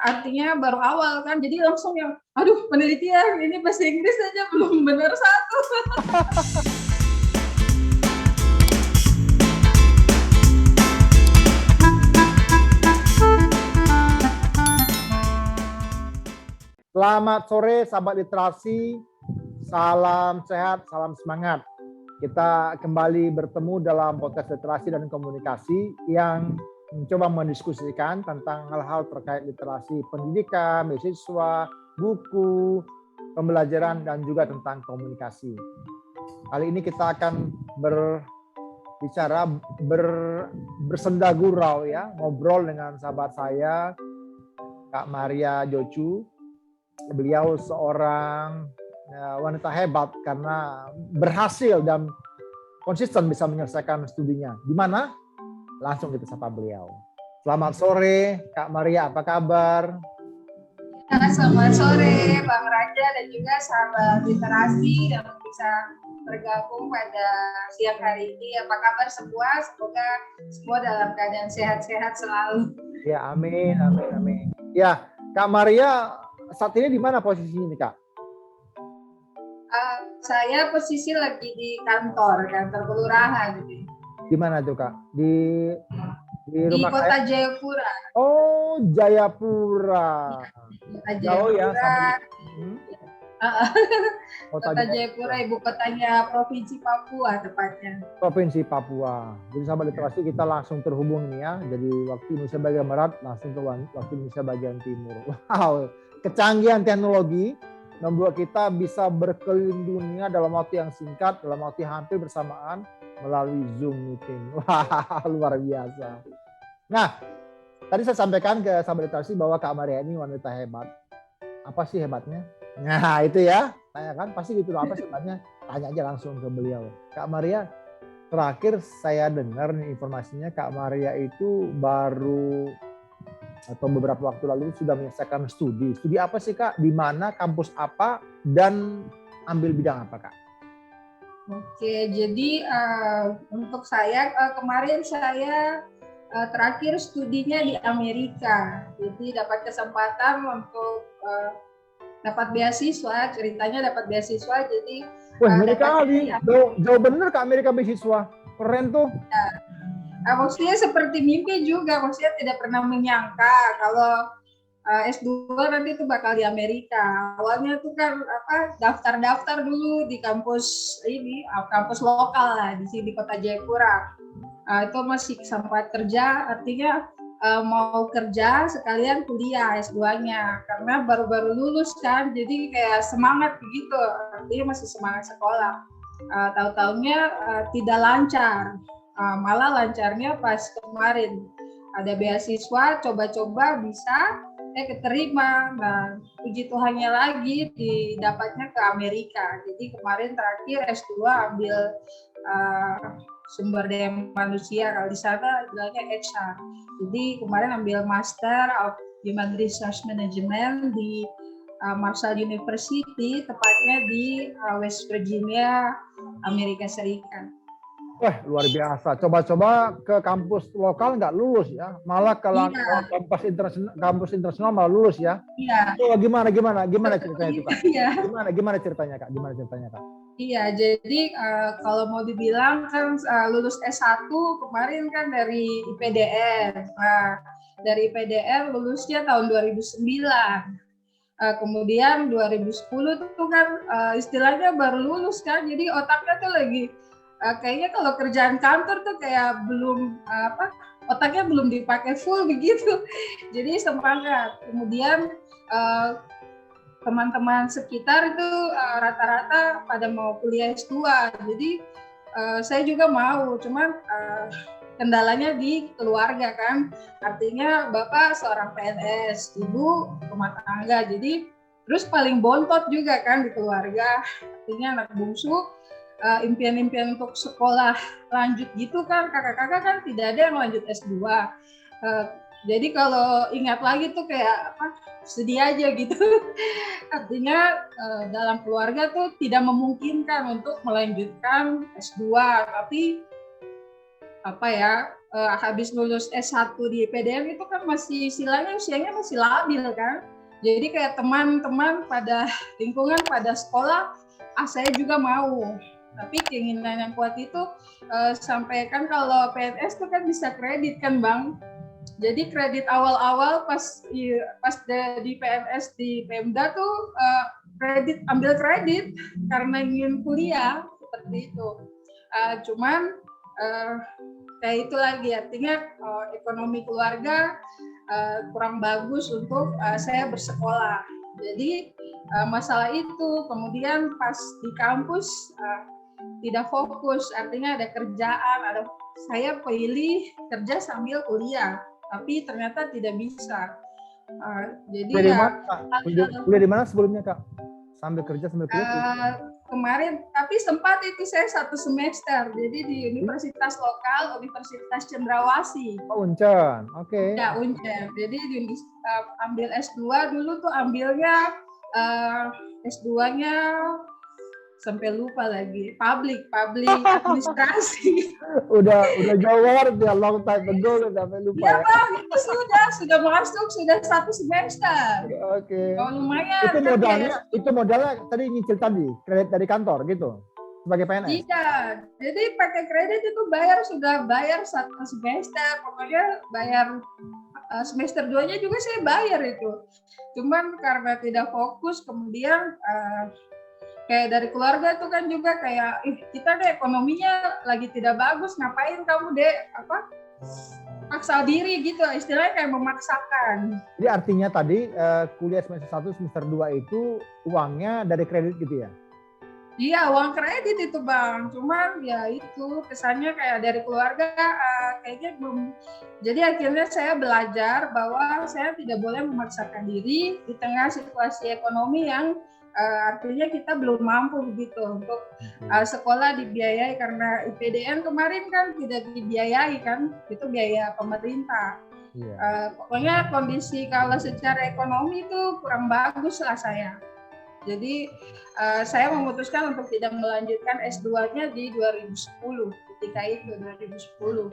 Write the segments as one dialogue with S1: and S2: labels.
S1: artinya baru awal kan, jadi langsung yang, aduh penelitian, ini bahasa Inggris aja belum benar satu.
S2: Selamat sore sahabat literasi, salam sehat, salam semangat. Kita kembali bertemu dalam podcast literasi dan komunikasi yang mencoba mendiskusikan tentang hal-hal terkait literasi pendidikan, beasiswa, buku, pembelajaran, dan juga tentang komunikasi. Kali ini kita akan berbicara, bersenda gurau ya, ngobrol dengan sahabat saya, Kak Maria Jocu. Beliau seorang wanita hebat karena berhasil dan konsisten bisa menyelesaikan studinya. Di mana? Langsung kita sapa beliau. Selamat sore, Kak Maria, apa kabar?
S1: Ya, selamat sore, Bang Raja dan juga sahabat literasi yang bisa bergabung pada siang hari ini. Apa kabar semua? Semoga semua dalam keadaan sehat-sehat selalu.
S2: Ya, amin, amin, amin. Ya, Kak Maria saat ini di mana posisinya nih, Kak?
S1: Saya posisi lagi di kantor kelurahan.
S2: Di mana tuh, Kak? Di rumah
S1: kota
S2: saya?
S1: Jayapura.
S2: Oh, Jayapura. Jauh ya sampai
S1: Kota Jayapura, ibu kotanya Provinsi Papua tepatnya.
S2: Provinsi Papua. Jadi sahabat literasi kita langsung terhubung nih ya. Jadi waktu Indonesia bagian barat langsung ke waktu Indonesia bagian timur. Wow, kecanggihan teknologi membuat kita bisa berkeliling dunia dalam waktu yang singkat, dalam waktu hampir bersamaan melalui Zoom meeting. Wah, luar biasa. Nah, tadi saya sampaikan ke sahabat literasi bahwa Kak Maria ini wanita hebat. Apa sih hebatnya? Nah, itu ya. Tanya kan, pasti gitu. Apa sih hebatnya? Tanya aja langsung ke beliau. Kak Maria, terakhir saya dengar nih informasinya Kak Maria itu baru atau beberapa waktu lalu sudah menyelesaikan studi. Studi apa sih, Kak? Di mana, kampus apa, dan ambil bidang apa, Kak?
S1: Oke, jadi untuk saya kemarin saya terakhir studinya di Amerika. Jadi dapat kesempatan untuk dapat beasiswa. Ceritanya dapat beasiswa. Jadi
S2: wah, Amerika kali. Jauh bener ke Amerika beasiswa. Keren tuh.
S1: Ya. Maksudnya seperti mimpi juga. Maksudnya tidak pernah menyangka kalau S2 nanti itu bakal di Amerika. Awalnya tuh kan daftar dulu di kampus ini, kampus lokal lah di sini di kota Jayapura. Itu masih sempat kerja, artinya mau kerja sekalian kuliah S2-nya karena baru-baru lulus kan, jadi kayak semangat begitu, artinya masih semangat sekolah. Tahu-taunya tidak lancar, malah lancarnya pas kemarin ada beasiswa, coba-coba bisa keterima. Nah, puji Tuhannya lagi didapatnya ke Amerika. Jadi kemarin terakhir S2 ambil sumber daya manusia, kalau di sana bilangnya HR. Jadi kemarin ambil Master of Human Resource Management di Marshall University, tepatnya di West Virginia, Amerika Serikat.
S2: Wah, luar biasa. Coba-coba ke kampus lokal nggak lulus ya. Malah kalau kampus internasional malah lulus ya.
S1: Iya.
S2: So, gimana ceritanya itu, Kak? Iya. Gimana ceritanya, Kak?
S1: Iya, jadi kalau mau dibilang kan lulus S1 kemarin kan dari IPDN. Nah, dari IPDN lulusnya tahun 2009. Kemudian 2010 tuh kan istilahnya baru lulus kan. Jadi otaknya tuh lagi kayaknya kalau kerjaan kantor tuh kayak belum otaknya belum dipakai full begitu. Jadi semangat. Kemudian teman-teman sekitar itu rata-rata pada mau kuliah S2. Jadi saya juga mau, cuman kendalanya di keluarga kan. Artinya bapak seorang PNS, ibu rumah tangga. Jadi terus paling bontot juga kan di keluarga. Artinya anak bungsu, impian-impian untuk sekolah lanjut gitu kan, kakak-kakak kan tidak ada yang lanjut S2. Jadi kalau ingat lagi tuh kayak sedih aja gitu. Artinya dalam keluarga tuh tidak memungkinkan untuk melanjutkan S2, tapi habis lulus S1 di PDN itu kan masih istilahnya usianya masih labil kan. Jadi kayak teman-teman pada lingkungan, pada sekolah, saya juga mau. Tapi keinginan yang kuat itu sampai kan kalau PNS itu kan bisa kredit kan Bang. Jadi kredit awal-awal pas di PNS di Pemda tuh ambil kredit karena ingin kuliah seperti itu. Cuman kayak itu lagi artinya ekonomi keluarga kurang bagus untuk saya bersekolah. Jadi masalah itu kemudian pas di kampus tidak fokus, artinya ada kerjaan, saya pilih kerja sambil kuliah, tapi ternyata tidak bisa. Jadi
S2: kuliah di mana sebelumnya Kak? Sambil kerja sambil kuliah?
S1: Kemarin, tapi sempat itu saya 1 semester, jadi di universitas lokal, Universitas Cendrawasih.
S2: Oh, Uncen, oke.
S1: Ya, Uncen. Jadi ambil S2 dulu tuh ambilnya S2-nya sampai lupa lagi, publik administrasi.
S2: udah jauh banget ya, long time ago udah sampai lupa.
S1: Iya Bang, itu sudah masuk, sudah 1 semester.
S2: Oke.
S1: Oh, lumayan.
S2: Itu modalnya tadi nyicil tadi, kredit dari kantor gitu, sebagai PNS?
S1: Iya, jadi pakai kredit itu sudah bayar 1 semester, pokoknya bayar semester 2-nya juga saya bayar itu. Cuman karena tidak fokus, kemudian kayak dari keluarga tuh kan juga kayak kita deh ekonominya lagi tidak bagus, ngapain kamu deh paksa diri gitu, istilahnya kayak memaksakan.
S2: Jadi artinya tadi kuliah semester 1 semester 2 itu uangnya dari kredit gitu ya?
S1: Iya, uang kredit itu Bang, cuman ya itu kesannya kayak dari keluarga kayaknya belum. Jadi akhirnya saya belajar bahwa saya tidak boleh memaksakan diri di tengah situasi ekonomi yang artinya kita belum mampu begitu untuk sekolah dibiayai, karena IPDN kemarin kan tidak dibiayai kan, itu biaya pemerintah. Pokoknya kondisi kalau secara ekonomi itu kurang bagus lah saya. Jadi saya memutuskan untuk tidak melanjutkan S2-nya di 2010, ketika itu 2010.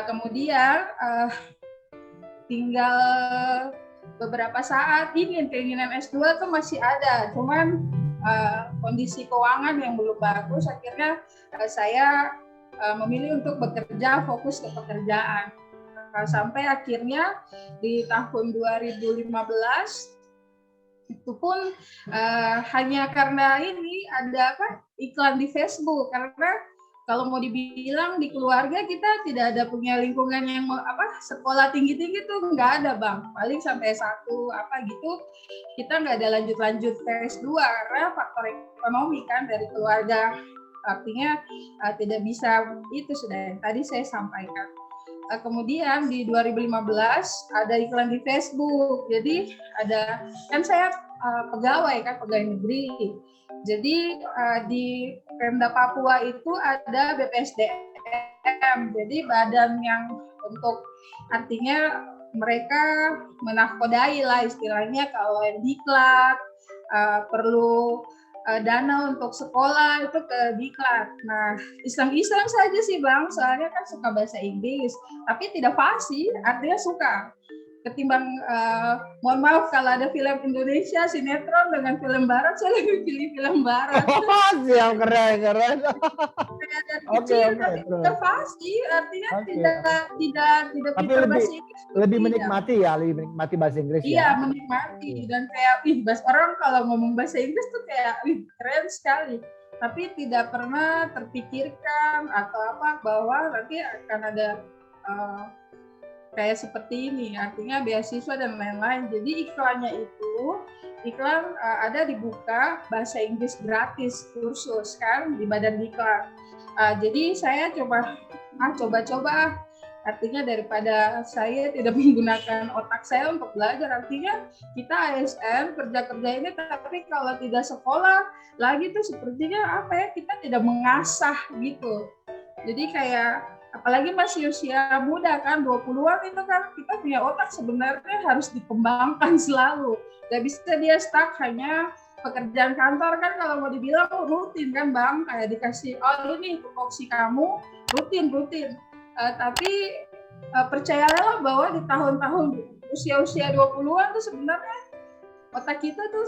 S1: Kemudian tinggal beberapa saat keinginan S2 tuh masih ada, cuman kondisi keuangan yang belum bagus, akhirnya saya memilih untuk bekerja, fokus ke pekerjaan. Sampai akhirnya di tahun 2015 itu pun hanya karena ini ada iklan di Facebook, karena kalau mau dibilang di keluarga kita tidak ada punya lingkungan yang sekolah tinggi-tinggi tuh nggak ada Bang, paling sampai S1 gitu, kita nggak ada lanjut ke S2 karena faktor ekonomi kan dari keluarga, artinya tidak bisa, itu sudah yang tadi saya sampaikan. Kemudian di 2015 ada iklan di Facebook, jadi ada, kan saya pegawai negeri. Jadi di Pemda Papua itu ada BPSDM, jadi badan yang untuk artinya mereka menahkodai lah istilahnya, kalau diklat perlu dana untuk sekolah itu ke diklat. Nah, iseng-iseng saja sih Bang, soalnya kan suka bahasa Inggris, tapi tidak fasih, artinya suka. Ketimbang mohon maaf kalau ada film Indonesia sinetron dengan film barat, saya lebih pilih film barat.
S2: Siap, keren.
S1: Oke. Tidak fasih, artinya tidak pintar bahasa Inggris.
S2: Lebih menikmati bahasa Inggris ya.
S1: Iya, menikmati dan kayak orang kalau ngomong bahasa Inggris tuh kayak keren sekali. Tapi tidak pernah terpikirkan atau bahwa nanti akan ada kayak seperti ini, artinya beasiswa dan lain-lain. Jadi iklan ada dibuka bahasa Inggris gratis kursus kan di badan diklat. Jadi saya coba artinya daripada saya tidak menggunakan otak saya untuk belajar, artinya kita ASN kerja ini, tapi kalau tidak sekolah lagi tuh sepertinya kita tidak mengasah gitu. Jadi kayak apalagi masih usia muda kan, 20-an itu kan kita punya otak sebenarnya harus dikembangkan selalu. Gak bisa dia stuck hanya pekerjaan kantor kan, kalau mau dibilang rutin kan Bang, kayak dikasih ini tupoksi kamu rutin. Tapi percayalah bahwa di tahun-tahun usia-usia 20-an tuh sebenarnya otak kita tuh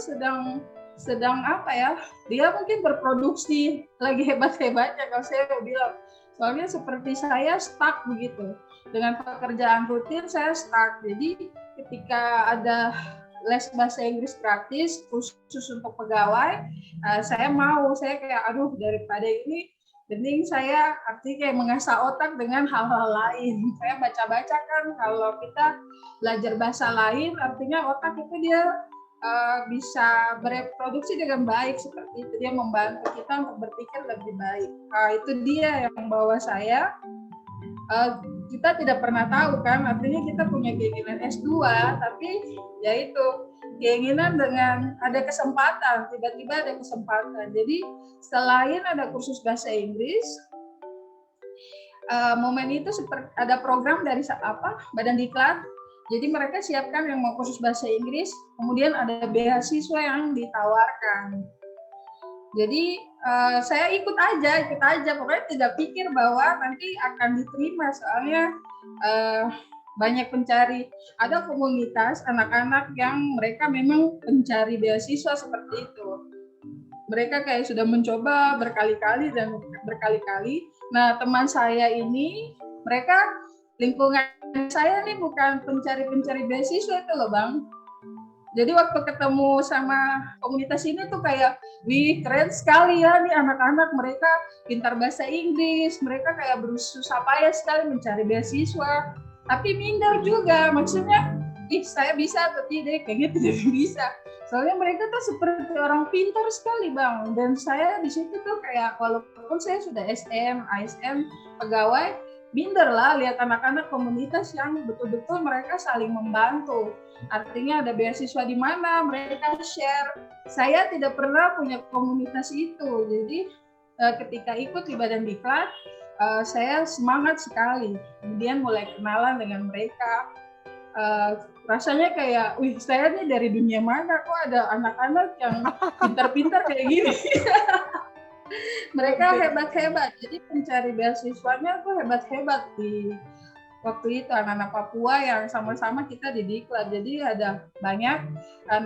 S1: sedang apa ya, dia mungkin berproduksi lagi hebat-hebatnya kalau saya bilang. Soalnya seperti saya stuck begitu. Dengan pekerjaan rutin saya stuck. Jadi ketika ada les bahasa Inggris gratis khusus untuk pegawai, saya kayak aduh daripada ini mending saya artinya kayak mengasah otak dengan hal-hal lain. Saya baca-baca kan kalau kita belajar bahasa lain artinya otak itu dia bisa bereproduksi dengan baik seperti itu, dia membantu kita untuk berpikir lebih baik. Itu dia yang membawa saya. Kita tidak pernah tahu kan, artinya kita punya keinginan S2, tapi ya itu keinginan dengan ada kesempatan, tiba-tiba ada kesempatan. Jadi selain ada kursus bahasa Inggris, momen itu seperti ada program dari Badan Diklat. Jadi mereka siapkan yang mau kursus bahasa Inggris, kemudian ada beasiswa yang ditawarkan. Jadi saya ikut aja, pokoknya tidak pikir bahwa nanti akan diterima, soalnya banyak pencari, ada komunitas anak-anak yang mereka memang pencari beasiswa seperti itu. Mereka kayak sudah mencoba berkali-kali. Nah, teman saya ini, mereka lingkungan saya nih bukan pencari beasiswa itu loh Bang. Jadi waktu ketemu sama komunitas ini tuh kayak, wih keren sekali ya nih anak-anak, mereka pintar bahasa Inggris, mereka kayak berusaha payah sekali mencari beasiswa, tapi minder juga, maksudnya, saya bisa atau tidak, kayaknya tidak bisa. Soalnya mereka tuh seperti orang pintar sekali Bang, dan saya di situ tuh kayak walaupun saya sudah SM, ASN, pegawai, minder lah lihat anak-anak komunitas yang betul-betul mereka saling membantu. Artinya ada beasiswa di mana mereka share. Saya tidak pernah punya komunitas itu. Jadi ketika ikut di Badan Diklat, saya semangat sekali. Kemudian mulai kenalan dengan mereka. Rasanya kayak, wih saya nih dari dunia mana, kok ada anak-anak yang pintar-pintar kayak gini. Mereka hebat-hebat, jadi pencari beasiswanya tuh hebat-hebat di waktu itu, anak-anak Papua yang sama-sama kita di Diklat. Jadi ada banyak,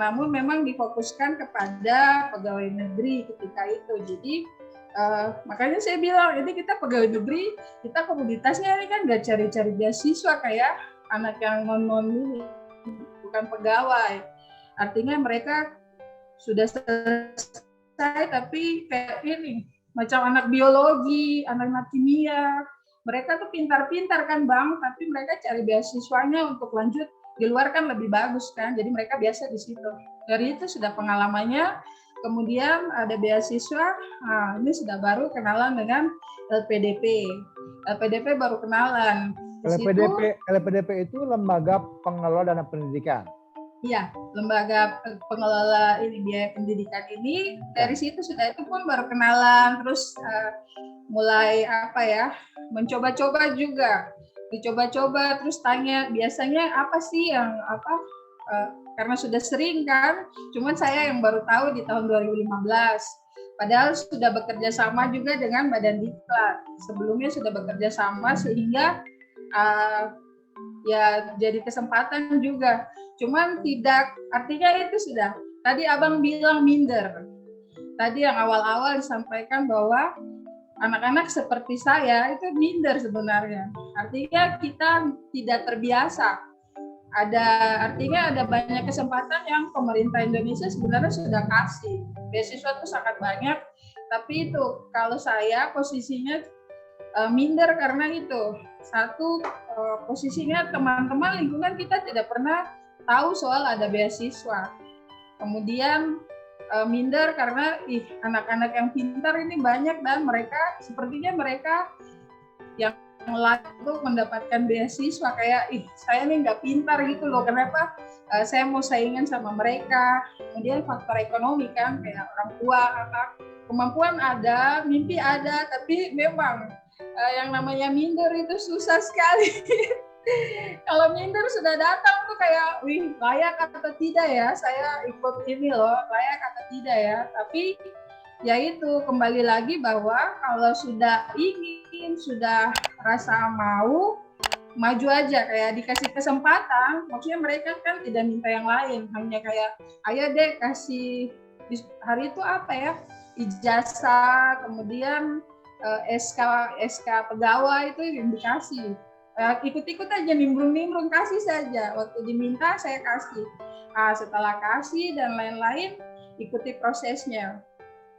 S1: namun memang difokuskan kepada pegawai negeri ketika itu. Jadi makanya saya bilang, ini kita pegawai negeri, kita komunitasnya ini kan nggak cari-cari beasiswa kayak anak yang non-non ini, bukan pegawai. Artinya mereka sudah selesai tapi kayak ini macam anak biologi, anak kimia, mereka tuh pintar-pintar kan Bang, tapi mereka cari beasiswanya untuk lanjut di luar kan lebih bagus kan, jadi mereka biasa di situ. Dari itu sudah pengalamannya, kemudian ada beasiswa, ini sudah baru kenalan dengan LPDP baru kenalan.
S2: LPDP itu Lembaga Pengelola Dana Pendidikan.
S1: Iya, lembaga pengelola ini biaya pendidikan ini. Dari situ sudah itu pun baru kenalan, terus mulai mencoba-coba juga, dicoba-coba, terus tanya biasanya apa sih yang karena sudah sering kan, cuman saya yang baru tahu di tahun 2015. Padahal sudah bekerja sama juga dengan Badan Diklat, sebelumnya sudah bekerja sama sehingga ya jadi kesempatan juga. Cuman tidak, artinya itu sudah. Tadi Abang bilang minder. Tadi yang awal-awal disampaikan bahwa anak-anak seperti saya itu minder sebenarnya. Artinya kita tidak terbiasa. Artinya ada banyak kesempatan yang pemerintah Indonesia sebenarnya sudah kasih. Beasiswa itu sangat banyak. Tapi itu kalau saya posisinya minder karena itu. Satu, posisinya teman-teman lingkungan kita tidak pernah tahu soal ada beasiswa. Kemudian minder karena anak-anak yang pintar ini banyak dan sepertinya mereka yang layak untuk mendapatkan beasiswa, kayak saya nih nggak pintar gitu loh, kenapa saya mau saingan sama mereka. Kemudian faktor ekonomi kan, kayak orang tua, kemampuan ada, mimpi ada, tapi memang yang namanya minder itu susah sekali. Kalau minder sudah datang tuh kayak, wih layak atau tidak ya, saya ikut ini loh, layak atau tidak ya. Tapi ya itu kembali lagi bahwa kalau sudah ingin, sudah rasa mau, maju aja, kayak dikasih kesempatan. Maksudnya mereka kan tidak minta yang lain, hanya kayak ayo deh kasih hari itu apa ya, ijazah, kemudian SK pegawai itu yang dikasih. Ikut-ikut aja, nimbrung-nimbrung, kasih saja. Waktu diminta saya kasih. Setelah kasih dan lain-lain, ikuti prosesnya.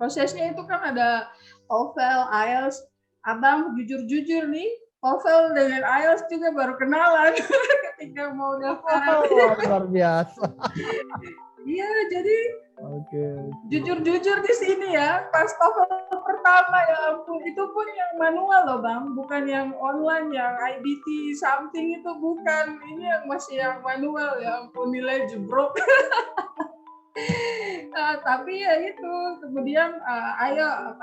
S1: Prosesnya itu kan ada TOEFL, IELTS. Abang jujur-jujur nih, TOEFL dengan IELTS juga baru kenalan ketika mau daftar.
S2: Luar biasa.
S1: Iya, jadi
S2: Oke.
S1: jujur-jujur di sini ya, pas TOEFL pertama ya ampun, itu pun yang manual loh Bang, bukan yang online, yang IBT something itu bukan. Ini yang masih yang manual ya ampun, nilai jebrok. Tapi ya itu kemudian ayo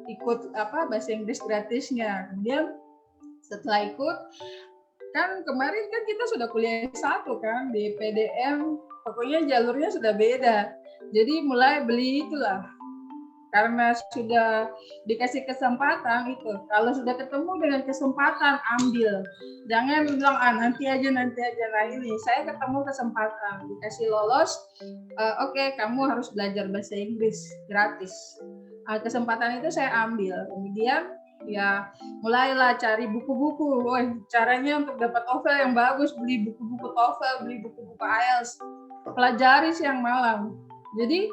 S1: ikut bahasa Inggris gratisnya. Kemudian setelah ikut kan kemarin kan kita sudah kuliah S1 kan di PDM, pokoknya jalurnya sudah beda. Jadi mulai beli itulah, karena sudah dikasih kesempatan itu. Kalau sudah ketemu dengan kesempatan, ambil. Jangan bilang nanti aja. Nah ini saya ketemu kesempatan, dikasih lolos. Oke, kamu harus belajar bahasa Inggris gratis. Kesempatan itu saya ambil. Kemudian ya mulailah cari buku-buku. Caranya untuk dapat TOEFL yang bagus, beli buku-buku TOEFL, beli buku-buku IELTS, pelajari siang malam. Jadi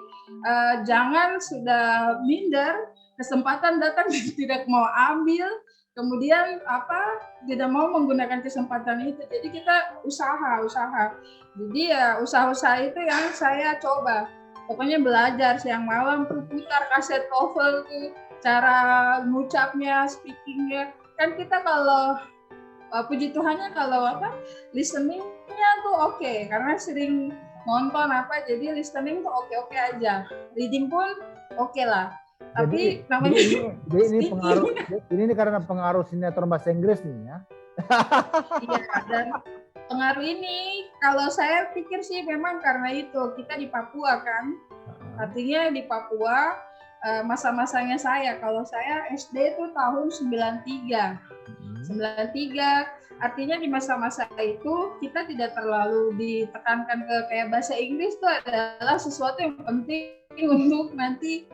S1: jangan sudah minder, kesempatan datang tidak mau ambil, kemudian tidak mau menggunakan kesempatan itu. Jadi kita usaha. Jadi ya usaha itu yang saya coba. Pokoknya belajar siang malam, putar kaset TOEFL tuh, cara ngucapnya, speakingnya. Kan kita kalau puji Tuhannya kalau listeningnya tuh oke, karena sering nonton jadi listening tuh oke aja, reading pun oke lah. Tapi namanya
S2: ini karena pengaruh sinetron bahasa Inggris nih ya.
S1: Iya, dan pengaruh ini kalau saya pikir sih memang karena itu kita di Papua kan, artinya di Papua masa-masanya kalau saya SD itu tahun 93. 93, artinya di masa-masa itu kita tidak terlalu ditekankan ke kayak bahasa Inggris itu adalah sesuatu yang penting untuk nanti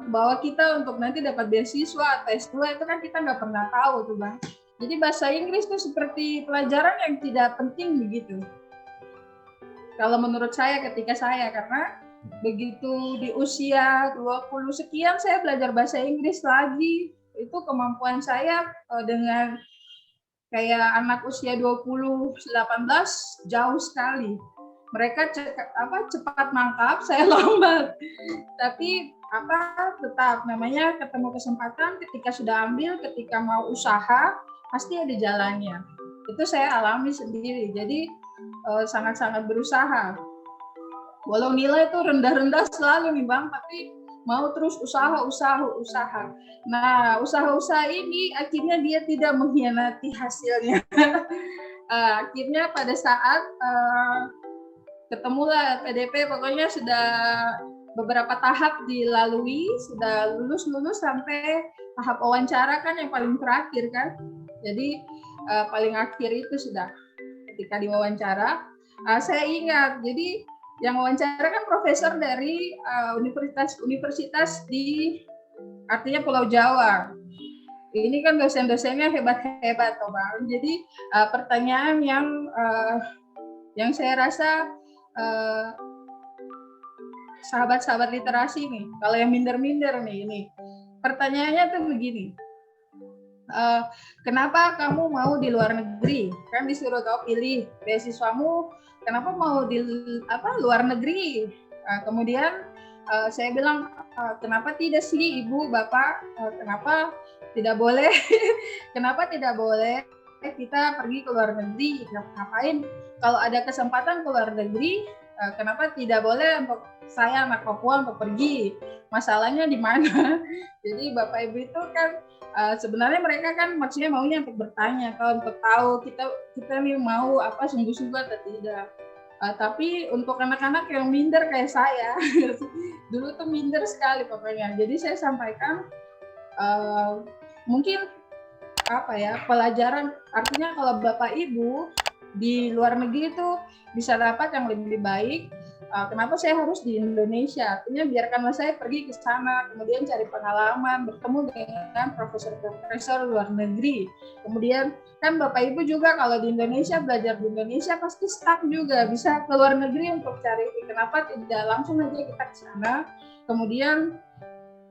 S1: bawa kita untuk nanti dapat beasiswa atau S2, itu kan kita nggak pernah tahu tuh Bang. Jadi bahasa Inggris itu seperti pelajaran yang tidak penting begitu. Kalau menurut saya ketika saya, karena begitu di usia 20 sekian saya belajar bahasa Inggris lagi. Itu kemampuan saya dengan kayak anak usia 20, 18 jauh sekali. Mereka cepat mangkap, saya lambat. Tapi tetap namanya ketemu kesempatan, ketika sudah ambil, ketika mau usaha, pasti ada jalannya. Itu saya alami sendiri. Jadi sangat-sangat berusaha. Walau nilai itu rendah-rendah selalu nih Bang, tapi mau terus usaha. Nah, usaha-usaha ini akhirnya dia tidak mengkhianati hasilnya. Akhirnya pada saat ketemulah PDP, pokoknya sudah beberapa tahap dilalui, sudah lulus sampai tahap wawancara kan yang paling terakhir kan. Jadi paling akhir itu sudah ketika diwawancara, saya ingat, jadi yang wawancara kan profesor dari universitas di artinya Pulau Jawa. Ini kan dosen-dosennya hebat-hebat toh Bang. Jadi pertanyaan yang saya rasa sahabat-sahabat literasi nih, kalau yang minder-minder nih, ini pertanyaannya tuh begini. Kenapa kamu mau di luar negeri? Kan disuruh kau pilih beasiswamu, kenapa mau di luar negeri? Kemudian saya bilang, kenapa tidak sih Ibu, Bapak? Kenapa tidak boleh? Kenapa tidak boleh kita pergi ke luar negeri? Ngapain? Kalau ada kesempatan ke luar negeri, kenapa tidak boleh untuk saya anak Papua untuk pergi? Masalahnya di mana? Jadi Bapak Ibu itu kan sebenarnya mereka kan maksudnya maunya untuk bertanya, kalau untuk tahu kita nih mau sungguh-sungguh atau tidak. Tapi untuk anak-anak yang minder kayak saya, dulu tuh minder sekali pokoknya. Jadi saya sampaikan mungkin apa ya, pelajaran, artinya kalau Bapak Ibu di luar negeri itu bisa dapat yang lebih baik, kenapa saya harus di Indonesia? Artinya biarkanlah saya pergi ke sana, kemudian cari pengalaman, bertemu dengan profesor-profesor luar negeri. Kemudian kan Bapak Ibu juga kalau di Indonesia, belajar di Indonesia pasti stuck juga, bisa ke luar negeri untuk cari, kenapa tidak langsung aja kita ke sana, kemudian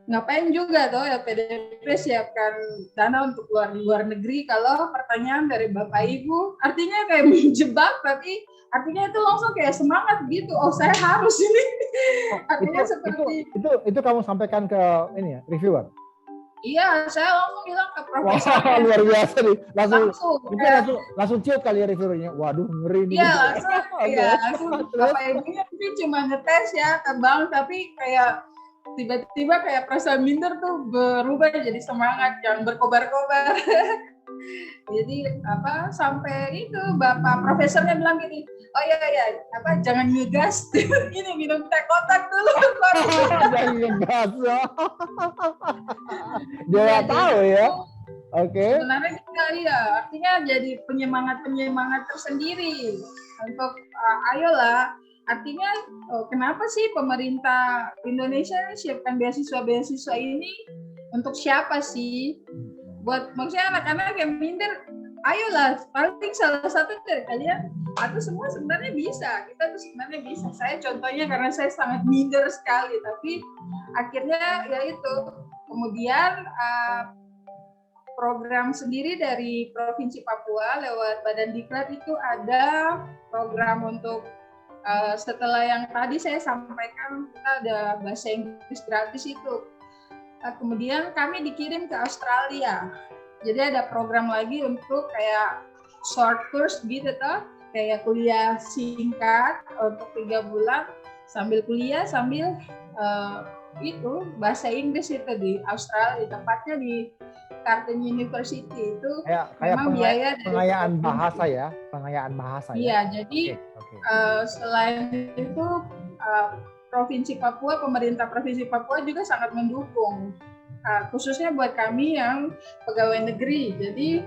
S1: ngapain juga tuh LPDP siapkan dana untuk luar negeri kalau pertanyaan dari Bapak Ibu artinya kayak menjebak, tapi artinya itu langsung kayak semangat gitu, oh saya harus ini. Artinya seperti
S2: itu kamu sampaikan ke ini ya, reviewer?
S1: Iya, saya langsung bilang ke profesor.
S2: Wah, luar biasa nih. Langsung ciut kali ya reviewernya. Waduh, ngeri nih.
S1: Iya, langsung Bapak Ibunya mungkin cuma ngetes ya ke bank, tapi kayak tiba-tiba kayak perasaan minder tuh berubah jadi semangat, yang berkobar-kobar. Jadi sampai itu Bapak profesornya bilang gini, oh iya jangan ngegas, ini minum teh kotak dulu.
S2: Jangan ngegas. Dia nggak tahu ya. Oke.
S1: Sebenarnya kita artinya jadi penyemangat tersendiri untuk ayolah. Artinya kenapa sih pemerintah Indonesia siapkan beasiswa ini untuk siapa sih? Buat maksudnya anak-anak yang minder, ayolah, paling salah satu dari kalian atau semua sebenarnya bisa. Kita tuh sebenarnya bisa. Saya contohnya karena saya sangat minder sekali, tapi akhirnya ya itu. Kemudian program sendiri dari Provinsi Papua lewat Badan Diklat itu ada program untuk setelah yang tadi saya sampaikan, kita ada bahasa Inggris gratis itu. Kemudian kami dikirim ke Australia. Jadi ada program lagi untuk kayak short course gitu toh, kayak kuliah singkat untuk 3 bulan sambil kuliah sambil itu bahasa Inggris itu di Australia, tempatnya di Curtin University itu
S2: kayak
S1: memang biaya
S2: pengayaan bahasa ya, pengayaan bahasa ya.
S1: Iya, jadi selain itu Provinsi Papua, pemerintah Provinsi Papua juga sangat mendukung, khususnya buat kami yang pegawai negeri. Jadi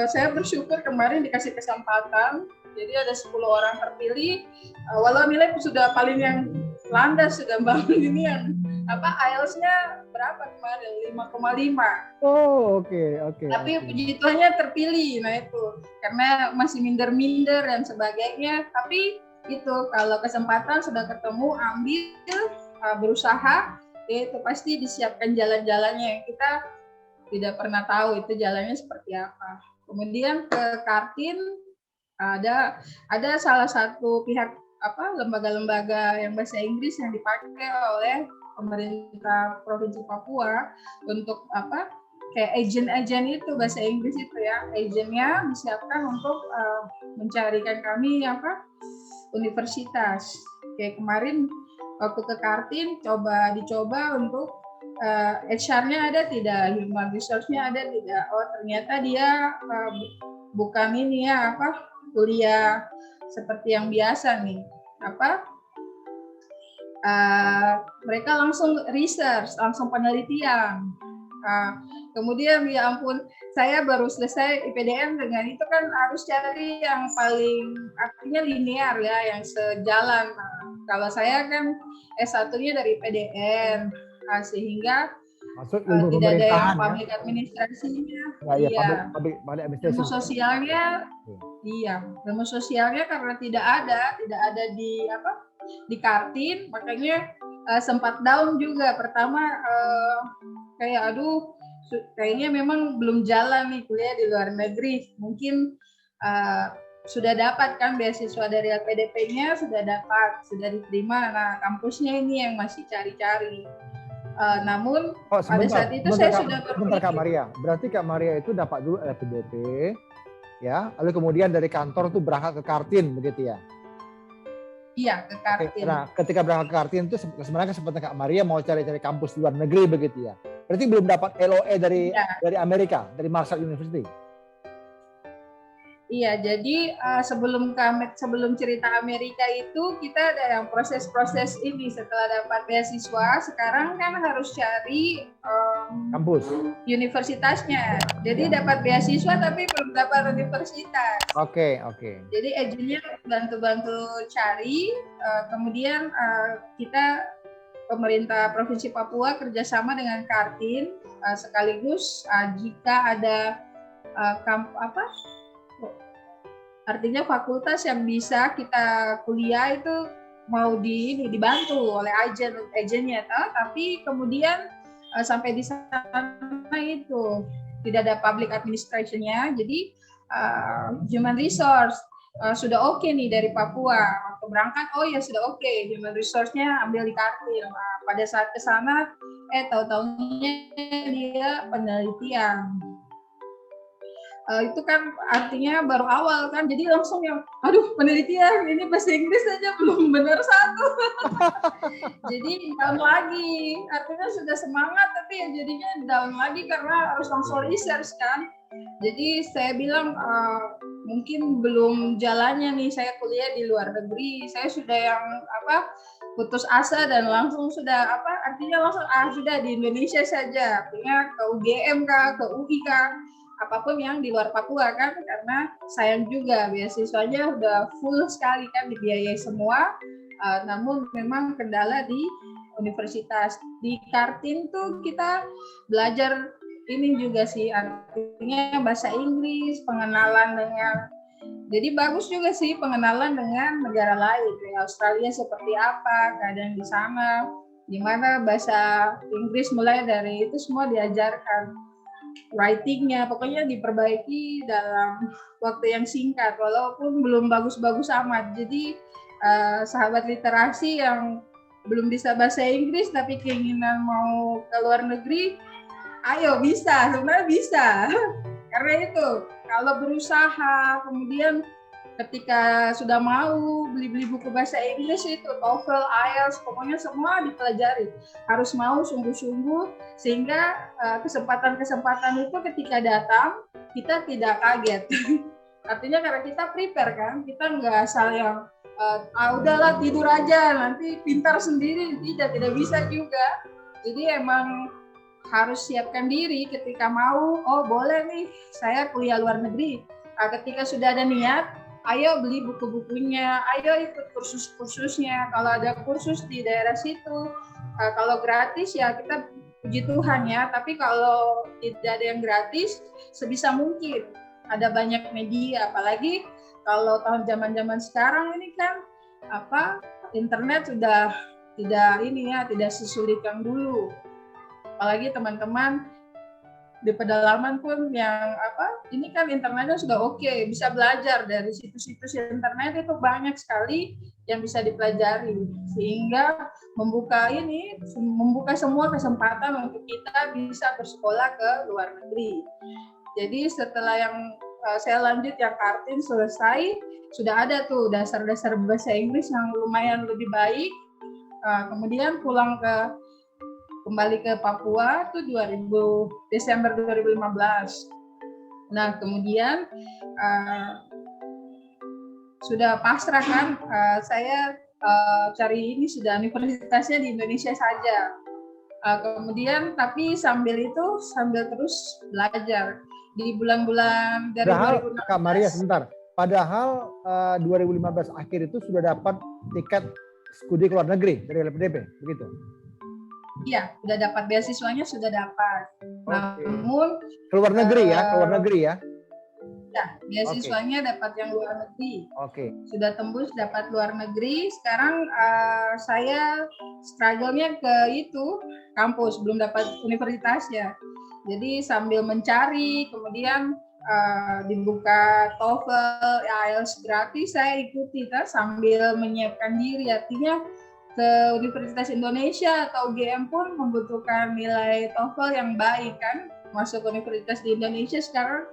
S1: saya bersyukur kemarin dikasih kesempatan, jadi ada 10 orang terpilih, walau nilai sudah paling yang landas, sudah bangun ini yang IELTS-nya berapa kemarin? 5,5.
S2: Oh, oke.
S1: Tapi puji Tuhannya terpilih, nah itu karena masih minder-minder dan sebagainya. Tapi itu kalau kesempatan sudah ketemu, ambil, berusaha, itu pasti disiapkan jalan-jalannya yang kita tidak pernah tahu itu jalannya seperti apa. Kemudian ke Kartin ada salah satu pihak lembaga-lembaga yang bahasa Inggris yang dipakai oleh pemerintah Provinsi Papua untuk kayak agen itu bahasa Inggris itu ya, agennya disiapkan untuk mencarikan kami universitas. Kayak kemarin waktu ke Kartin dicoba untuk HR-nya ada tidak, human resource-nya ada tidak. Oh ternyata dia bukan ini ya kuliah seperti yang biasa nih, mereka langsung research, langsung penelitian. Kemudian ya ampun, saya baru selesai IPDN dengan itu kan harus cari yang paling artinya linear ya, yang sejalan. Kalau saya kan S1-nya dari IPDN, sehingga tidak ada yang public administrasinya.
S2: Iya. Public administrasi.
S1: Ilmu sosialnya, ilmu sosialnya karena tidak ada di Kartin, makanya sempat down juga. Pertama kayak kayaknya memang belum jalan nih kuliah di luar negeri. Mungkin sudah dapat kan beasiswa dari LPDP-nya, sudah diterima. Nah kampusnya ini yang masih cari-cari. Namun pada saat itu saya sudah berpikir.
S2: Kak Maria, berarti Kak Maria itu dapat dulu LPDP, ya, lalu kemudian dari kantor tuh berangkat ke Kartin begitu ya?
S1: Iya, ke Kartin.
S2: Nah, ketika berangkat ke Kartin itu sebenarnya seperti Kak Maria mau cari-cari kampus luar negeri begitu ya? Berarti belum dapat LOE dari Amerika, dari Marshall University?
S1: Iya, jadi sebelum cerita Amerika itu kita ada yang proses-proses ini setelah dapat beasiswa. Sekarang kan harus cari
S2: Kampus.
S1: universitasnya. Jadi dapat beasiswa tapi belum dapat universitas.
S2: Oke.
S1: Jadi agennya bantu-bantu cari. Kemudian kita pemerintah Provinsi Papua kerjasama dengan Kartin sekaligus jika ada artinya fakultas yang bisa kita kuliah itu mau dibantu oleh agennya, tapi kemudian sampai di sana itu tidak ada public administration-nya, jadi human resource sudah oke nih dari Papua waktu berangkat, oh ya sudah oke, human resource-nya ambil di Kartil. Pada saat ke sana tahu-tahunya dia penelitian. Itu kan artinya baru awal kan, jadi langsung yang aduh penelitian ini bahasa Inggris aja belum benar satu. Jadi down lagi, artinya sudah semangat tapi ya jadinya down lagi karena harus langsung research kan. Jadi saya bilang mungkin belum jalannya nih saya kuliah di luar negeri, saya sudah yang putus asa dan langsung sudah artinya langsung sudah di Indonesia saja, artinya ke UGM kah, ke UI kah, apapun yang di luar Papua kan, karena sayang juga beasiswanya udah full sekali kan, dibiayai semua, namun memang kendala di universitas. Di Kartin tuh kita belajar ini juga sih, artinya bahasa Inggris, pengenalan dengan, jadi bagus juga sih pengenalan dengan negara lain, kayak Australia seperti apa, keadaan di sana, gimana bahasa Inggris, mulai dari itu semua diajarkan. Writing-nya pokoknya diperbaiki dalam waktu yang singkat walaupun belum bagus-bagus amat. Jadi sahabat literasi yang belum bisa bahasa Inggris tapi keinginan mau ke luar negeri, ayo bisa, sebenarnya bisa. Karena itu kalau berusaha, kemudian ketika sudah mau beli buku bahasa Inggris itu TOEFL, IELTS, pokoknya semua dipelajari. Harus mau sungguh-sungguh sehingga kesempatan-kesempatan itu ketika datang kita tidak kaget. Artinya karena kita prepare kan, kita nggak asal yang udahlah tidur aja nanti pintar sendiri, tidak bisa juga. Jadi emang harus siapkan diri ketika mau, oh boleh nih saya kuliah luar negeri. Ketika sudah ada niat, ayo beli buku-bukunya, ayo ikut kursus-kursusnya. Kalau ada kursus di daerah situ, kalau gratis ya kita puji Tuhan ya. Tapi kalau tidak ada yang gratis, sebisa mungkin ada banyak media. Apalagi kalau tahun zaman sekarang ini kan internet sudah tidak sesulit yang dulu. Apalagi teman-teman di pedalaman pun yang ini kan internetnya sudah oke, bisa belajar dari situs-situs internet itu banyak sekali yang bisa dipelajari, sehingga membuka semua kesempatan untuk kita bisa bersekolah ke luar negeri. Jadi setelah yang saya lanjut yang Kartin selesai, sudah ada tuh dasar-dasar bahasa Inggris yang lumayan lebih baik. Kemudian kembali ke Papua tuh Desember 2015. Nah kemudian sudah pasrah kan, saya cari ini sudah universitasnya di Indonesia saja. Kemudian tapi sambil terus belajar di bulan-bulan dari 2016.
S2: Kak Maria sebentar, padahal 2015 akhir itu sudah dapat tiket studi ke luar negeri dari LPDP, begitu?
S1: Iya, sudah dapat beasiswanya, sudah dapat. Namun
S2: keluar negeri ya.
S1: Ya, beasiswanya dapat yang luar negeri.
S2: Sudah
S1: tembus dapat luar negeri. Sekarang saya struggle-nya ke itu kampus, belum dapat universitasnya. Jadi sambil mencari, kemudian dibuka TOEFL, IELTS gratis, saya ikuti sambil menyiapkan diri. Artinya ke Universitas Indonesia atau UGM pun membutuhkan nilai TOEFL yang baik kan. Masuk universitas di Indonesia sekarang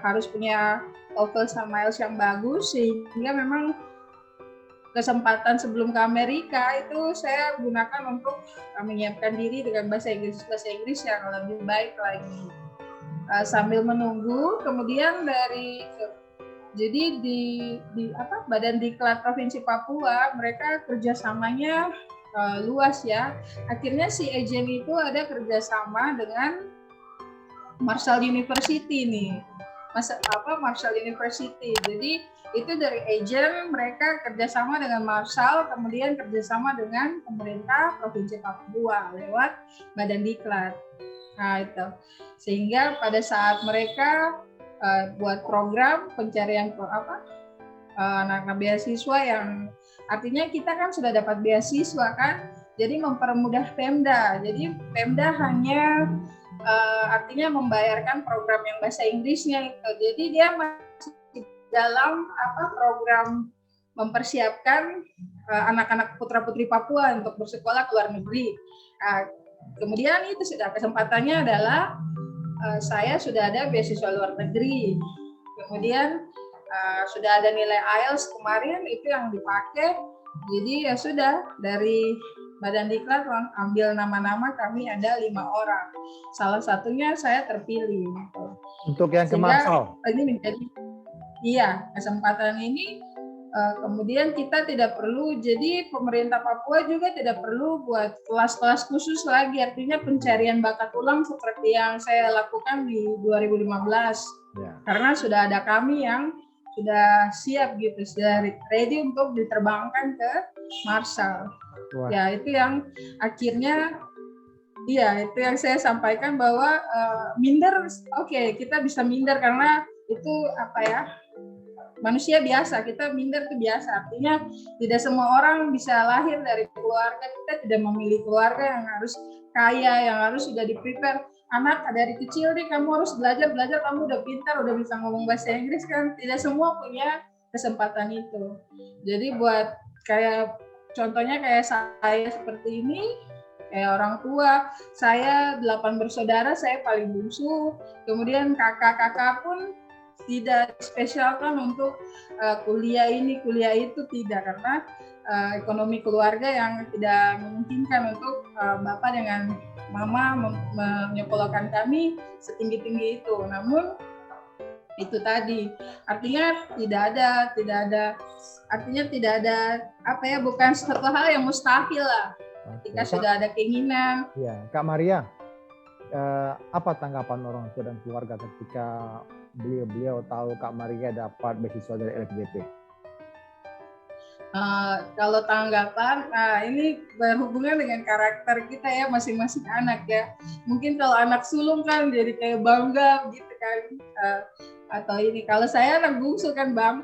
S1: harus punya TOEFL sama IELTS yang bagus, sehingga memang kesempatan sebelum ke Amerika itu saya gunakan untuk menyiapkan diri dengan bahasa Inggris yang lebih baik lagi. Sambil menunggu, kemudian dari Jadi di apa Badan Diklat Provinsi Papua mereka kerjasamanya luas ya. Akhirnya si Ejen itu ada kerjasama dengan Marshall University nih, Marshall University. Jadi itu dari Ejen mereka kerjasama dengan Marshall, kemudian kerjasama dengan pemerintah Provinsi Papua lewat Badan Diklat. Nah itu, sehingga pada saat mereka buat program pencarian anak-anak beasiswa yang artinya kita kan sudah dapat beasiswa kan, jadi mempermudah Pemda. Jadi Pemda hanya artinya membayarkan program yang bahasa Inggrisnya itu. Jadi dia masih dalam program mempersiapkan anak-anak putra-putri Papua untuk bersekolah ke luar negeri. Kemudian itu sudah kesempatannya adalah saya sudah ada beasiswa luar negeri, kemudian sudah ada nilai IELTS kemarin itu yang dipakai, jadi ya sudah dari Badan Diklat ambil nama-nama, kami ada 5 orang, salah satunya saya terpilih.
S2: Untuk yang ke Marshall.
S1: Ini menjadi kesempatan ini. Kemudian kita tidak perlu, jadi pemerintah Papua juga tidak perlu buat kelas-kelas khusus lagi, artinya pencarian bakat ulang seperti yang saya lakukan di 2015 ya. Karena sudah ada kami yang sudah siap gitu, sudah ready untuk diterbangkan ke Marshall. Wah. Ya itu yang akhirnya itu yang saya sampaikan bahwa minder, kita bisa minder karena itu manusia biasa, kita minder itu biasa, artinya tidak semua orang bisa lahir dari keluarga, kita tidak memilih keluarga yang harus kaya, yang harus sudah di-prepare, anak dari kecil nih kamu harus belajar, kamu udah pintar, udah bisa ngomong bahasa Inggris kan, tidak semua punya kesempatan itu. Jadi buat contohnya kayak saya seperti ini, kayak orang tua, saya 8 bersaudara, saya paling bungsu, kemudian kakak-kakak pun tidak spesialkan untuk kuliah ini, kuliah itu, tidak, karena ekonomi keluarga yang tidak memungkinkan untuk bapak dengan mama menyekolahkan kami setinggi-tinggi itu. Namun itu tadi, artinya tidak ada bukan suatu hal yang mustahil lah. Ketika sudah ada keinginan.
S2: Ya, Kak Maria, apa tanggapan orang tua dan keluarga ketika beliau tahu Kak Maria dapat beasiswa dari LFDP?
S1: Kalau tanggapan, ini berhubungan dengan karakter kita ya, masing-masing anak ya. Mungkin kalau anak sulung kan jadi kayak bangga gitu kan, atau ini. Kalau saya anak bungsu kan Bang,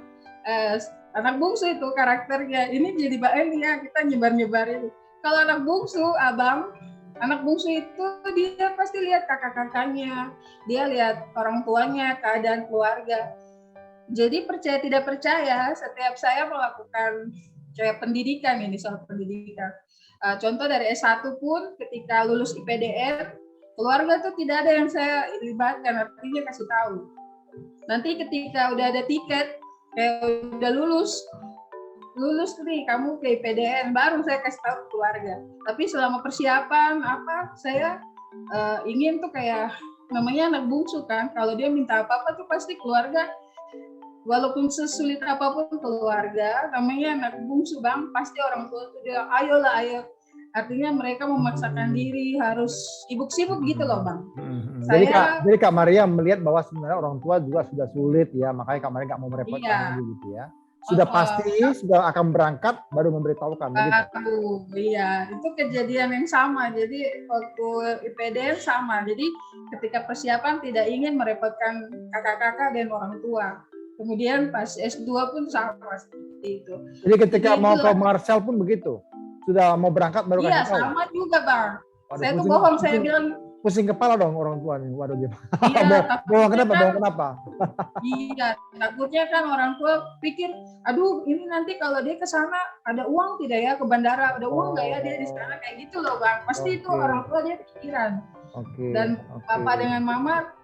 S1: anak bungsu itu karakternya. Ini jadi ini ya, kita nyebar-nyebarin. Kalau anak bungsu, Abang, anak bungsu itu dia pasti lihat kakak-kakaknya, dia lihat orang tuanya, keadaan keluarga. Jadi percaya tidak percaya, setiap saya melakukan kayak pendidikan ini, soal pendidikan. Contoh dari S1 pun ketika lulus IPDN, keluarga tuh tidak ada yang saya libatkan, artinya kasih tahu. Nanti ketika udah ada tiket, kayak udah lulus nih kamu ke IPDN, baru saya kasih tahu ke keluarga. Tapi selama persiapan saya ingin tuh kayak namanya anak bungsu kan, kalau dia minta apa-apa tuh pasti keluarga, walaupun sesulit apapun keluarga, namanya anak bungsu Bang, pasti orang tua tuh dia ayo. Artinya mereka memaksakan diri, harus sibuk-sibuk gitu loh Bang.
S2: Jadi Kak Maria melihat bahwa sebenarnya orang tua juga sudah sulit ya, makanya Kak Maria nggak mau merepotkan lagi gitu ya. Sudah pasti sudah akan berangkat baru memberitahukan begitu.
S1: Iya, itu kejadian yang sama. Jadi waktu IPDN sama. Jadi ketika persiapan tidak ingin merepotkan kakak-kakak dan orang tua. Kemudian pas S2 pun sama seperti itu.
S2: Jadi ketika mau ke Marshall pun begitu. Sudah mau berangkat baru
S1: kasih tahu. Iya, sama juga Bang. Saya tuh bohong, saya bilang
S2: pusing kepala dong orang tua nih. Waduh gimana?
S1: Iya,
S2: bohong kenapa?
S1: Iya, takutnya kan orang tua pikir, aduh ini nanti kalau dia ke sana ada uang tidak ya, ke bandara ada uang nggak ya dia di sana, kayak gitu loh Bang. Pasti itu orang tua dia pikiran. Dan papa dengan mama,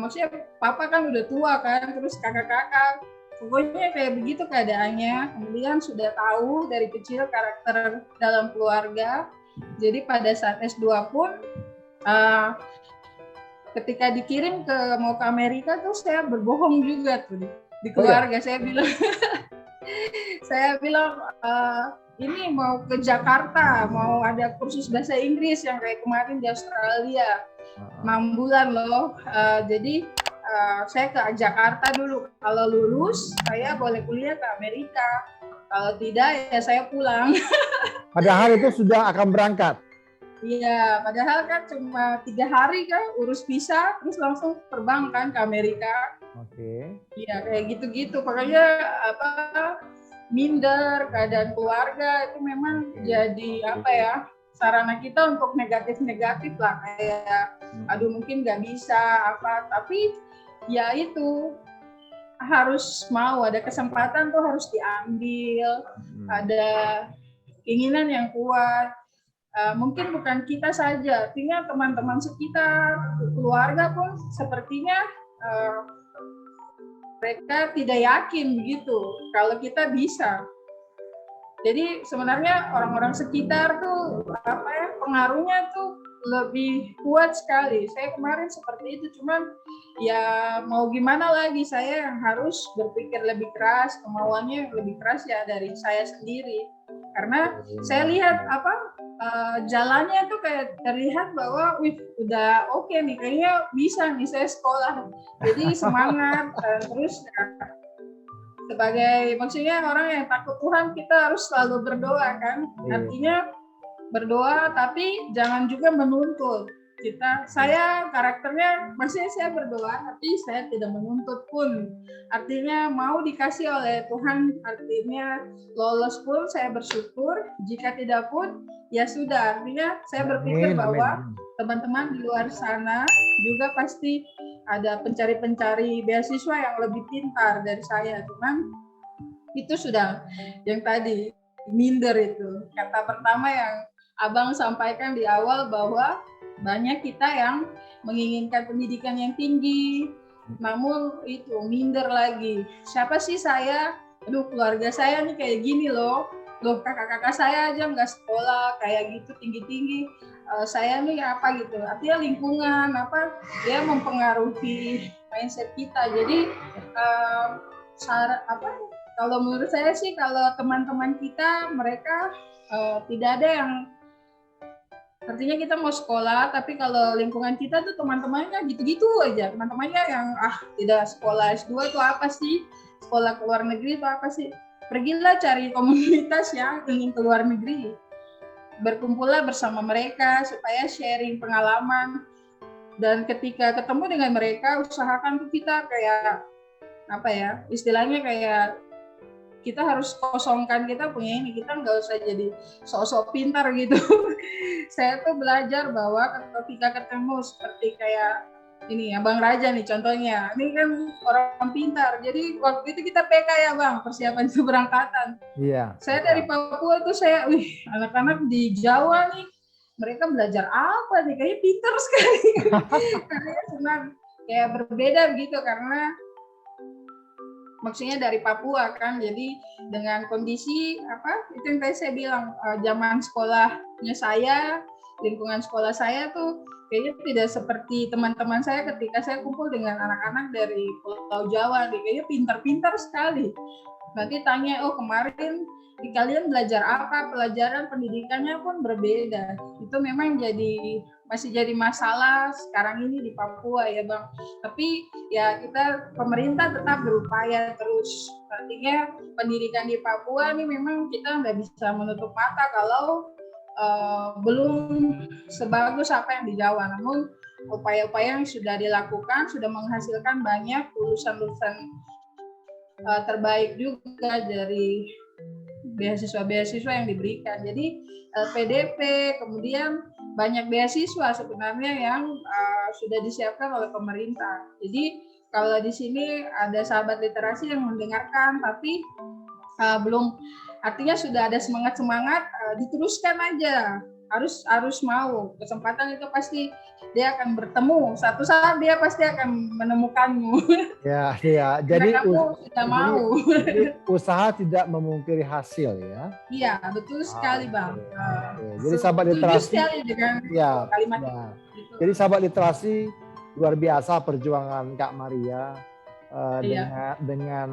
S1: maksudnya papa kan udah tua kan, terus kakak-kakak, pokoknya kayak begitu keadaannya. Kemudian sudah tahu dari kecil karakter dalam keluarga. Jadi pada saat S2 pun ketika dikirim mau ke Amerika tuh saya berbohong juga tuh. di keluarga. Saya bilang ini mau ke Jakarta, mau ada kursus bahasa Inggris yang kayak kemarin di Australia 6 bulan loh. Jadi saya ke Jakarta dulu. Kalau lulus saya boleh kuliah ke Amerika. Kalau tidak ya saya pulang.
S2: Padahal itu sudah akan berangkat.
S1: Iya, padahal kan cuma 3 hari kan urus visa, terus langsung terbang kan ke Amerika.
S2: Oke.
S1: Iya, kayak gitu-gitu. Pokoknya minder keadaan keluarga itu memang jadi sarana kita untuk negatif-negatif lah, kayak aduh mungkin nggak bisa tapi ya itu harus mau, ada kesempatan tuh harus diambil, ada keinginan yang kuat. Mungkin bukan kita saja, artinya teman-teman sekitar, keluarga pun sepertinya mereka tidak yakin begitu kalau kita bisa. Jadi sebenarnya orang-orang sekitar tuh pengaruhnya tuh lebih kuat sekali. Saya kemarin seperti itu, cuman ya mau gimana lagi, saya yang harus berpikir lebih keras, kemauannya lebih keras ya dari saya sendiri. Karena saya lihat jalannya tuh kayak terlihat bahwa udah oke nih, kayaknya bisa nih saya sekolah. Jadi semangat, terus sebagai maksudnya orang yang takut Tuhan, kita harus selalu berdoa kan. Artinya berdoa tapi jangan juga menuntut. Saya karakternya maksudnya saya berdoa tapi saya tidak menuntut pun. Artinya mau dikasih oleh Tuhan, artinya lolos pun saya bersyukur, jika tidak pun ya sudah. Artinya saya berpikir bahwa teman-teman di luar sana juga pasti ada pencari-pencari beasiswa yang lebih pintar dari saya. Cuman itu sudah yang tadi minder itu. Kata pertama yang Abang sampaikan di awal bahwa banyak kita yang menginginkan pendidikan yang tinggi, namun itu minder lagi. Siapa sih saya? Aduh, keluarga saya nih kayak gini loh. Kakak-kakak saya aja nggak sekolah kayak gitu tinggi-tinggi. Saya nih apa gitu. Artinya lingkungan dia mempengaruhi mindset kita. Jadi kalau menurut saya sih, kalau teman-teman kita mereka tidak ada yang, artinya kita mau sekolah, tapi kalau lingkungan kita tuh teman-temannya gitu-gitu aja. Teman-temannya yang tidak sekolah S2 itu apa sih? Sekolah ke luar negeri itu apa sih? Pergilah cari komunitas yang ingin ke luar negeri. Berkumpullah bersama mereka supaya sharing pengalaman. Dan ketika ketemu dengan mereka, usahakan tuh kita kayak istilahnya kayak kita harus kosongkan, kita punya ini, kita nggak usah jadi sok-sok pintar gitu. Saya tuh belajar bahwa ketika ketemu seperti kayak ini ya Bang Raja nih contohnya, ini kan orang pintar, jadi waktu itu kita PK ya Bang, persiapan keberangkatan. Iya. Saya dari Papua tuh anak-anak di Jawa nih, mereka belajar apa nih, kayaknya pintar sekali. Karena senang, kayak berbeda gitu, karena maksudnya dari Papua kan, jadi dengan kondisi itu yang tadi saya bilang, zaman sekolahnya saya, lingkungan sekolah saya tuh kayaknya tidak seperti teman-teman saya ketika saya kumpul dengan anak-anak dari Pulau Jawa, kayaknya pintar-pintar sekali. Nanti tanya, kemarin kalian belajar apa, pelajaran pendidikannya pun berbeda. Itu memang masih jadi masalah sekarang ini di Papua ya Bang. Tapi ya pemerintah tetap berupaya terus. Artinya pendidikan di Papua ini memang kita nggak bisa menutup mata kalau belum sebagus apa yang di Jawa. Namun upaya-upaya yang sudah dilakukan sudah menghasilkan banyak lulusan-lulusan terbaik juga dari beasiswa-beasiswa yang diberikan. Jadi LPDP, kemudian banyak beasiswa sebenarnya yang sudah disiapkan oleh pemerintah. Jadi kalau di sini ada sahabat literasi yang mendengarkan tapi belum, artinya sudah ada semangat diteruskan aja, harus mau. Kesempatan itu pasti dia akan bertemu, satu saat dia pasti akan menemukanmu. Ya. Jadi kamu sudah mau.
S2: Jadi usaha tidak memungkiri hasil ya.
S1: Iya, betul sekali Bang.
S2: Jadi sahabat literasi
S1: dengan kalimat itu.
S2: Jadi sahabat literasi, luar biasa perjuangan Kak Maria. dengan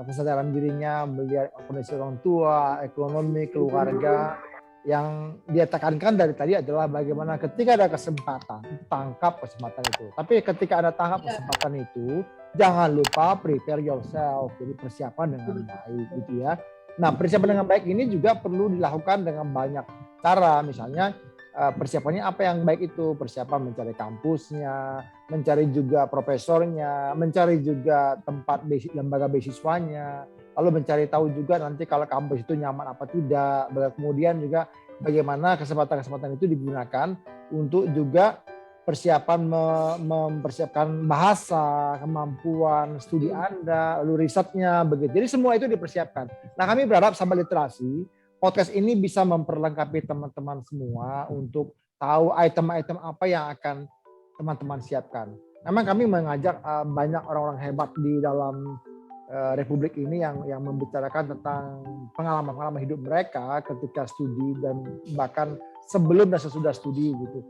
S2: kesadaran dirinya, melihat kondisi orang tua, ekonomi, keluarga. Yang dia tekankan dari tadi adalah bagaimana ketika ada kesempatan, tangkap kesempatan itu. Tapi ketika ada tangkap kesempatan itu, jangan lupa prepare yourself, jadi persiapan dengan baik gitu ya. Nah, persiapan dengan baik ini juga perlu dilakukan dengan banyak cara. Misalnya persiapannya apa yang baik itu? Persiapan mencari kampusnya, mencari juga profesornya, mencari juga tempat lembaga beasiswanya, lalu mencari tahu juga nanti kalau kampus itu nyaman apa tidak. Kemudian juga bagaimana kesempatan-kesempatan itu digunakan untuk juga persiapan mempersiapkan bahasa, kemampuan studi Anda, lalu risetnya begitu. Jadi semua itu dipersiapkan. Nah, kami berharap Sahabat Literasi, podcast ini bisa memperlengkapi teman-teman semua untuk tahu item-item apa yang akan teman-teman siapkan. Memang kami mengajak banyak orang-orang hebat di dalam Republik ini yang membicarakan tentang pengalaman-pengalaman hidup mereka ketika studi dan bahkan sebelum dan sesudah studi gitu.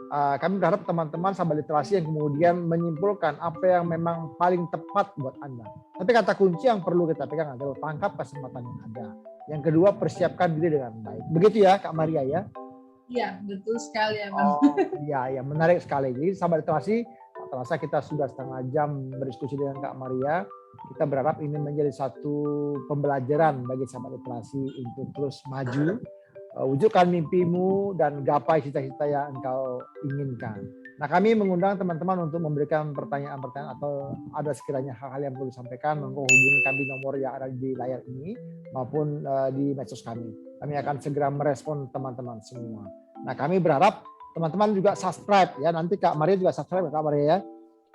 S2: Kami berharap teman-teman Sahabat Literasi yang kemudian menyimpulkan apa yang memang paling tepat buat Anda. Tapi kata kunci yang perlu kita pegang adalah tangkap kesempatan yang ada. Yang kedua, persiapkan diri dengan baik. Begitu ya Kak Maria ya?
S1: Iya, betul sekali ya Bang.
S2: Oh iya, menarik sekali. Jadi Sahabat Literasi, terasa kita sudah setengah jam berdiskusi dengan Kak Maria. Kita berharap ini menjadi satu pembelajaran bagi Sahabat Literasi untuk terus maju, wujudkan mimpimu dan gapai cita-cita yang engkau inginkan. Nah, kami mengundang teman-teman untuk memberikan pertanyaan-pertanyaan atau ada sekiranya hal-hal yang perlu disampaikan, monggo hubungi kami nomor yang ada di layar ini maupun di medsos kami. Kami akan segera merespon teman-teman semua. Nah, kami berharap teman-teman juga subscribe ya. Nanti Kak Maria juga subscribe Kak Maria ya.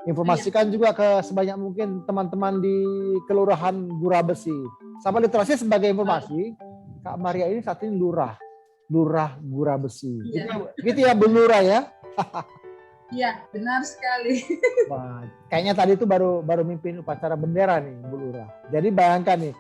S2: Informasikan juga ke sebanyak mungkin teman-teman di Kelurahan Gura Besi. Sahabat Literasi sebagai informasi, Kak Maria ini saat ini lurah Gura Besi. Gitu ya Bu Lurah ya.
S1: Iya, benar sekali.
S2: Wah, kayaknya tadi itu baru mimpin upacara bendera nih Bu Lurah. Jadi bayangkan nih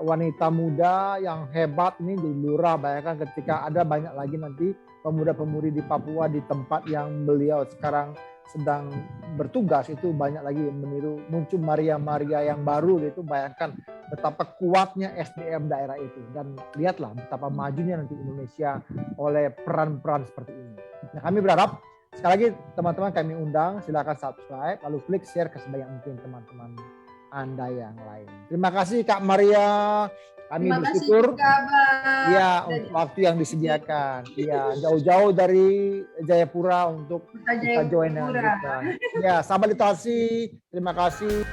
S2: wanita muda yang hebat ini jadi lurah. Bayangkan ketika ada banyak lagi nanti pemuda-pemudi di Papua di tempat yang beliau sekarang sedang bertugas, itu banyak lagi yang meniru, muncul Maria yang baru gitu. Bayangkan betapa kuatnya SDM daerah itu, dan lihatlah betapa majunya nanti Indonesia oleh peran-peran seperti ini. Nah, kami berharap sekali lagi teman-teman kami undang, silakan subscribe lalu klik share ke sebanyak mungkin teman-teman Anda yang lain. Terima kasih Kak Maria. Kami bersyukur ya untuk waktu yang disediakan. Ya, jauh-jauh dari Jayapura untuk kita join dengan kita. Ya, Sahabat Literasi, terima kasih.